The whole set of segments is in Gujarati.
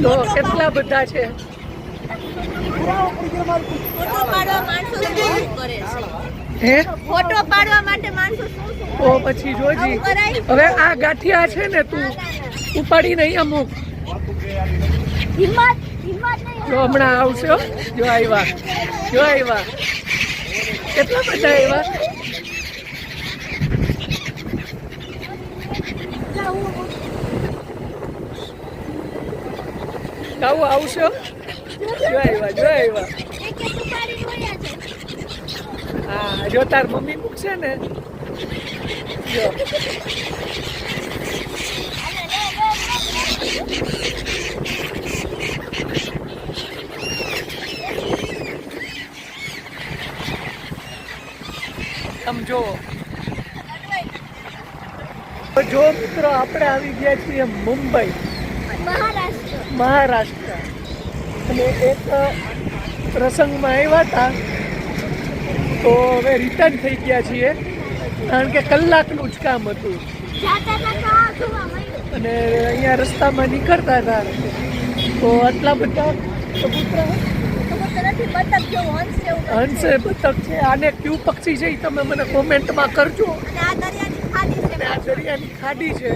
તો કેટલા બધા છે. હે ફોટો પાડવા માટે માણસો તો પછી જોજી હવે આ ગાંઠિયા છે ને તું ઉપાડીને અહીંયા મૂક. જો હમણાં આવશે હો. જો આવ્યા કેટલા બધા આવ્યા. આવું આવશો. જો આવ્યા હા જો તાર મમ્મી મૂકશે ને. જો સમજો. જો મિત્રો આપણે આવી ગયા છીએ મુંબઈ મહારાષ્ટ્ર અને એક પ્રસંગમાં આવ્યા હતા તો હવે રિટર્ન થઈ ગયા છીએ કારણ કે કલાકનું જ કામ હતું અને અહીંયા રસ્તામાં નીકળતા હતા તો આટલા બધા હંસ બતક છે. આને ક્યુ પક્ષી છે તમે મને કોમેન્ટમાં કરજો. આ દરિયાની ખાડી છે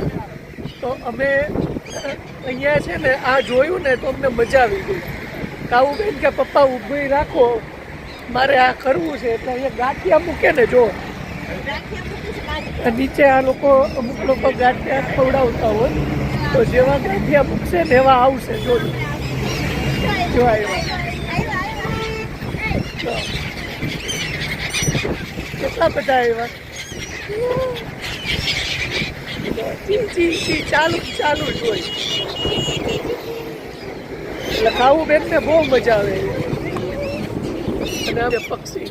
તો અમે અહીંયા છે ને આ જોયું ને તો અમને મજા આવી ગઈ. કાવું બેન કે પપ્પા ઊભી રાખો મારે આ કરવું છે એટલે અહીંયા ગાંઠિયા મૂકે ને જો નીચે આ લોકો અમુક લોકો ગાંઠિયા ખવડાવતા હોય તો જેવા ગાંઠિયા મૂકશે ને એવા આવશે. જોજો જો કેટલા બધા આવ્યા. ચાલુ જ હોય એટલે ખાવું બેન ને બહુ મજા આવે. અને આ પક્ષી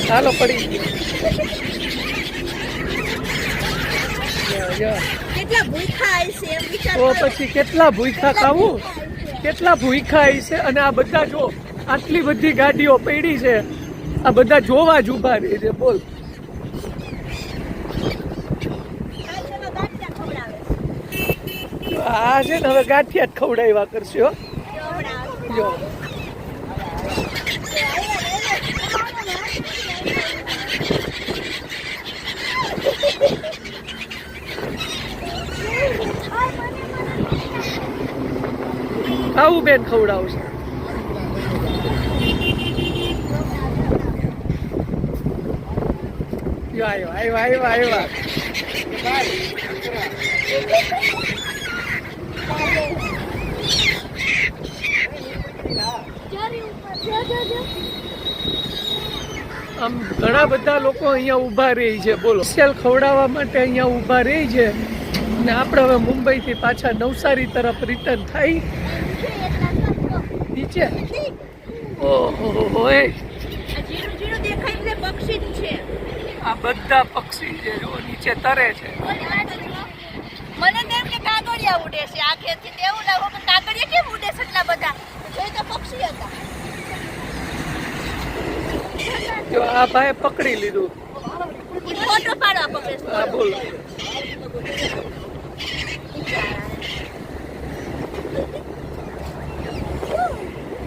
ચાલો પડી તો પછી કેટલા ભૂખ્યા ખાવું કેટલા ભૂખ્યા હશે. અને આ બધા જો આટલી બધી ગાડીઓ પડી છે આ બધા જોવા જ ઉભા રહે છે. બોલ આ છે ને હવે ગાંઠિયા જ ખવડાવ્યા કરશે હો. જો આવું બેન ખવડાવશે. આવ્યા આમ ઘણા બધા લોકો અહીંયા ઊભા રહી છે. બોલો સ્પેશિયલ ખવડાવવા માટે અહીંયા ઊભા રહી છે. અને આપણે હવે મુંબઈથી પાછા નવસારી તરફ રિટર્ન થાય. નીચે ઓહો આ બધા પક્ષી છે જો નીચે તરે છે. મને તેમ કે કાગળિયા ઉડે છે આ ખેતથી તેવું લાગો કે કાગળિયા કેમ ઉડે છે એટલા બધા જોઈ તો પક્ષી હતા. જો આ ભાઈ પકડી લીધું. ફોટો પાડવા પકડે છે. હા બોલો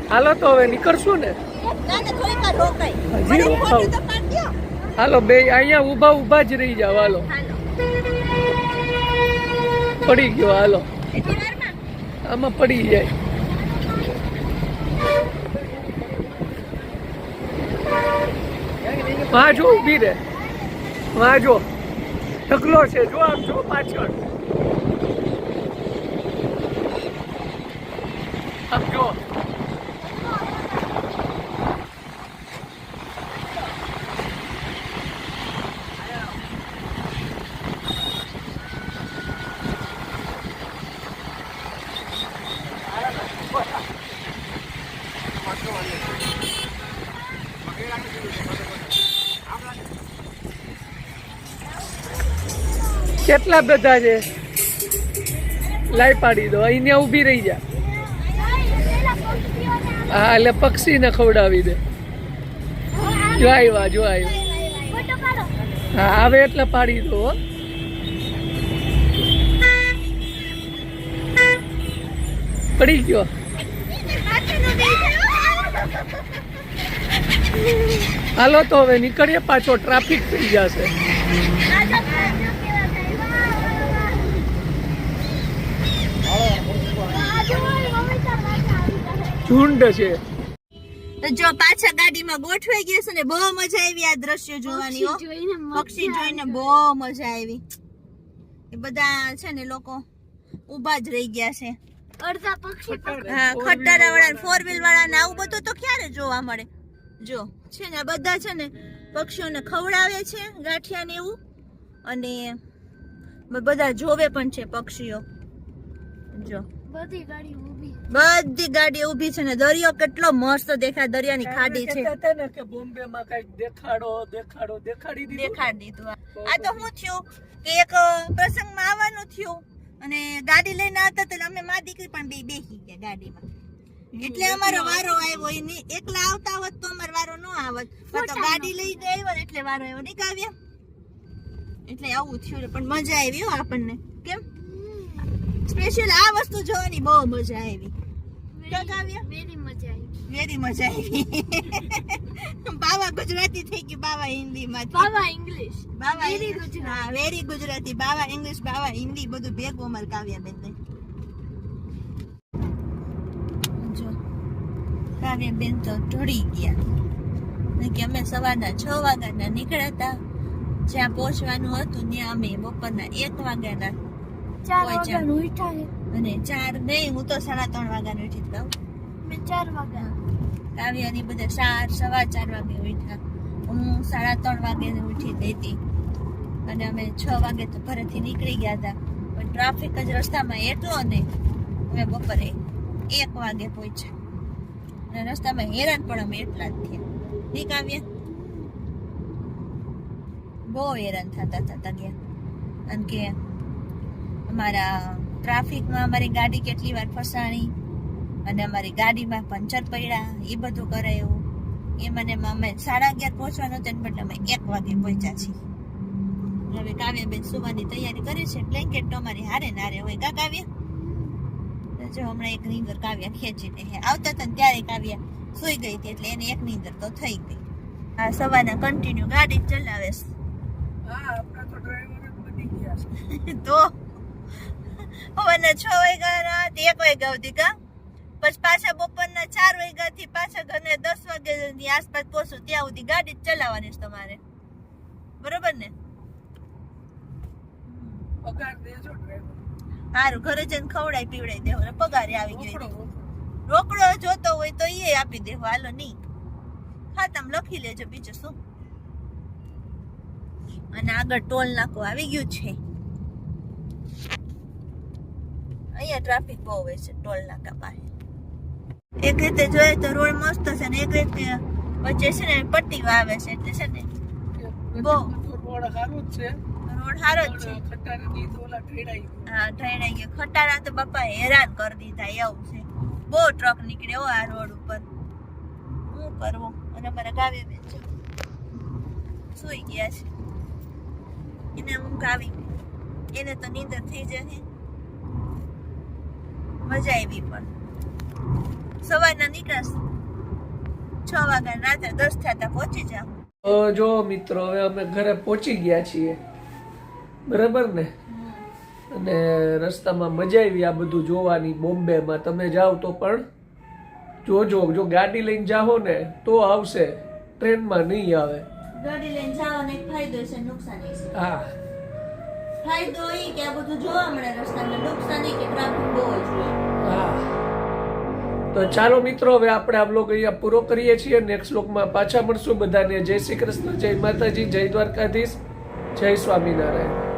હાલો તો હવે નીકળશું ને. હજી રોકાવું. હાલો બે અહીંયા ઊભા જ રહી જાવ. હાલો પડી ગયો. હાલો આમાં પડી જાય. વાં જો ઊભી રે. વાં જો ઢગલો છે. જો આમ જો પાછળ આમ જો. કેટલા બધા છે. લાઈ પાડી દો. અહીંયા ઊભી રહી જા. હા એટલે પક્ષીને ખવડાવી દે. જો આવ્યા જો આવ્યા. ફોટો પાડો. હા આવે એટલે પાડી દો હો. પડી ગયો. પાછળનો દેખાય. હાલો તો હવે નીકળીએ, પાછો ટ્રાફિક થઈ જશે. ઝુંડ છે. તો જો પાછા ગાડીમાં ગોઠવાઈ ગયા છે ને બહુ મજા આવી આ દ્રશ્ય જોવાની હો. પક્ષી જોઈને બહુ મજા આવી. એ બધા છે ને લોકો ઊભા જ રહી ગયા છે. અડધા પક્ષી હા, ખટારા વાળા, 4 વ્હીલ વાળા ને આવું બધું તો ક્યારે જોવા મળે. જો છે ને આ બધા છે ને પક્ષીઓને ખવડાવે છે ગાંઠિયા ને એવું, અને બધા જોવે પણ છે પક્ષીઓ. જો બધી ગાડી ઊભી. બધી ગાડી ઊભી છે ને દરિયો કેટલો મસ્ત દેખાય. દરિયાની ખાડી છે. કહેતા હતા ને કે બોમ્બેમાં કઈક દેખાડી દીધું. દેખાડી દીધું. આ તો શું થયું કે એક પ્રસંગમાં આવવાનું થયું અને ગાડી લઈને આવતા તો અમે માં દીકરી પણ બે બેસી ગયા ગાડીમાં. એટલે અમારો વારો આવ્યો. એને એકલા આવતા હોત તો અમારો વારો ન આવત. પણ તો ગાડી લઈને આવ્યો ને એટલે વારો આવ્યો. નીકળ્યા એટલે આવું થયું. પણ મજા આવી હો આપણને. કેમ સ્પેશિયલ આ વસ્તુ જોવાની બહુ મજા આવી. વેરી મજા આવી. વેરી મજા આવી. બાવા ગુજરાતી થઈ ગઈ, બાવા હિન્દી માં. બાવા ઇંગ્લિશ. બાવા વેરી ગુજરાતી. હા, વેરી ગુજરાતી. બાવા ઇંગ્લિશ, બાવા હિન્દી બધું ભેગું અમાર કાવ્યાબેન ને. જો કાવ્યાબેન તો ઢળી ગયા કે અમે સવારના 6 વાગ્યાના નીકળ્યા હતા. જ્યાં પહોંચવાનું હતું ત્યાં અમે બપોરના 1 વાગ્યાના 4 વાગ્યાનું ઉઠાય. અને 4 નહીં, હું તો 3:30 વાગ્યાનું ઉઠી જ કહું. મેં 4 વાગ્યા. કાવ્યાની બધા 4, 4:15 વાગે ઉઠ્યા. હું 3:30 વાગે ઉઠી ગઈ હતી અને અમે 6 વાગે તો ઘરેથી નીકળી ગયા હતા. પણ ટ્રાફિક જ રસ્તામાં એટલો ને અમે બપોરે 1 વાગે પહોંચ્યા અને રસ્તામાં હેરાન પણ અમે એટલા જ થયા. નહીં કાવ્યા? બહુ હેરાન થતા ગયા. કારણ કે અમારા ટ્રાફિકમાં અમારી ગાડી કેટલી વાર ફસાણી અને અમારી ગાડીમાં પંચર પડ્યા. એ બધું કરાયું. એ મને અમે 11:30 પહોંચવાનું હતું એટલે અમે 1 વાગે પહોંચ્યા છીએ. હવે કાવ્યાબેન સુવાની તૈયારી કરે છે. બ્લેન્કેટ તો અમારી હારે નારે હોય. કા કાવ્યા? જો હમણાં એક નીંદર કાવ્યા ખેંચીને આવતા હતા ને ત્યારે કાવ્યા સુઈ ગઈ હતી એટલે એને એક નીંદર તો થઈ ગઈ. આ સવારના કન્ટિન્યુ ગાડી ચલાવે છે. હા આપણા તો ડ્રાઈવર જ બની ગયા છે. તો સવારના 6 વાગ્યા 1 વાગ્યા સુધી કા, પછી પાછા બપોરના 4 વાગ્યાથી પાછા ઘરે 10 વાગ્યાની આસપાસ પહોંચું ત્યાં સુધી ગાડી જ ચલાવવાની છે તમારે. બરોબર ને? પગાર દેજો ડ્રાઈવર. સારું, ઘરે જઈને ખવડાવી પીવડાવી દેવો. પગારે આવી ગયો. રોકડો જોતો હોય તો એ આપી દેવો. હાલો નહીં, ખાતામાં લખી લેજો. બીજું શું. અને આગળ ટોલ નાકો આવી ગયું છે. અહીંયા ટ્રાફિક બહુ હોય છે ટોલ નાકા પાસે. એક રીતે જોઈએ તો રોડ મસ્ત છે ને એક રીતે વચ્ચે છે ને પટ્ટી આવે છે એટલે છે ને બહુ રોડ સારો જ છે. રોડ સારો જ છે. ખટારાની તો ઓલા ઢેડાઈ ગયા. હા, ઢળાઈ ગયા. ખટારા તો બાપા હેરાન કરી દીધા. એવું છે. બહુ ટ્રક નીકળ્યો આ રોડ ઉપર. શું કરવું? અને અમારા કાવ્યાબેન છે સુઈ ગયા છે. એને ઊંઘ આવી. એને તો નીંદર થઈ જશે. મજા આવી. પણ સવારના નીકળાશ 6 વાગ્યા રાતે 10 થતા પહોંચી જાવ. જો મિત્રો હવે અમે ઘરે પહોંચી ગયા છીએ, બરાબર ને? અને રસ્તામાં મજા આવી આ બધું જોવાની. બોમ્બેમાં તમે જાઓ તો પણ જોજો, જો ગાડી લઈને જાઓ ને તો આવશે, ટ્રેનમાં નહીં આવે. ગાડી લઈને જવાનો એક ફાયદો છે, નુકસાન છે. હા, ફાયદો એ કે આ બધું જોવા મળે રસ્તામાં. નુકસાન એ કે ટ્રાફિક બહુ જ હોય. હા. તો ચાલો મિત્રો, હવે આપણે આ બ્લોગ અહીંયા પૂરો કરીએ છીએ. નેક્સ્ટ બ્લોગમાં પાછા મળશું. બધાને જય શ્રી કૃષ્ણ, જય માતાજી, જય દ્વારકાધીશ, જય સ્વામિનારાયણ.